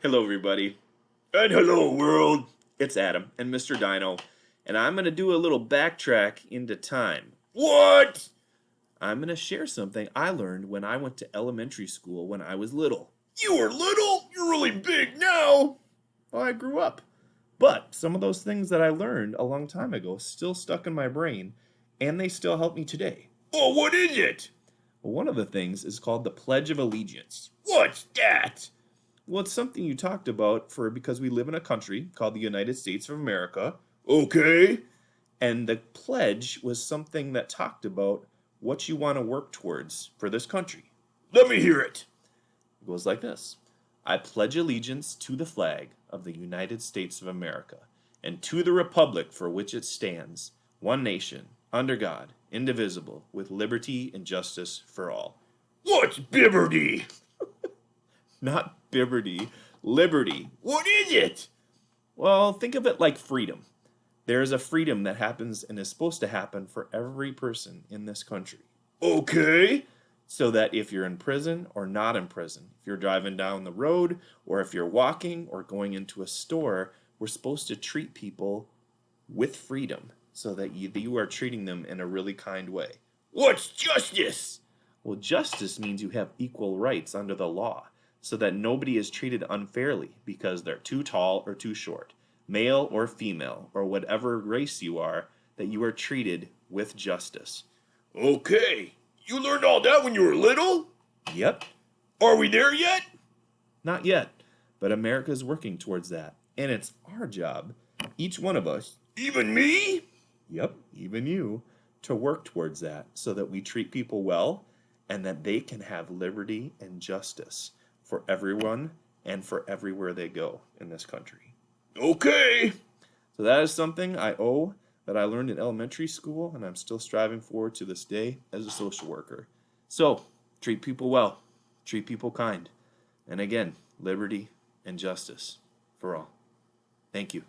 Hello, everybody. And hello, world. It's Adam and Mr. Dino, and I'm going to do a little backtrack into time. What? I'm going to share something I learned when I went to elementary school when I was little. You were little? You're really big now. Well, I grew up. But some of those things that I learned a long time ago still stuck in my brain, and they still help me today. Oh, what is it? Well, one of the things is called the Pledge of Allegiance. What's that? Well, it's something you talked about for because we live in a country called the United States of America. Okay. And the pledge was something that talked about what you want to work towards for this country. Let me hear it. It goes like this. I pledge allegiance to the flag of the United States of America and to the republic for which it stands, one nation, under God, indivisible, with liberty and justice for all. What's Bibberty? Not Bibberty, liberty. What is it? Well, think of it like freedom. There is a freedom that happens and is supposed to happen for every person in this country. Okay. So that if you're in prison or not in prison, if you're driving down the road or if you're walking or going into a store, we're supposed to treat people with freedom so that you are treating them in a really kind way. What's justice? Well, justice means you have equal rights under the law so that nobody is treated unfairly because they're too tall or too short, male or female, or whatever race you are, that you are treated with justice. Okay. You learned all that when you were little? Yep. Are we there yet? Not yet, but America's working towards that. And it's our job, each one of us, even me? Yep, even you, to work towards that so that we treat people well and that they can have liberty and justice for everyone and for everywhere they go in this country. Okay. So that is something I owe that I learned in elementary school, and I'm still striving for to this day as a social worker. So, treat people well, treat people kind, and again, liberty and justice for all. Thank you.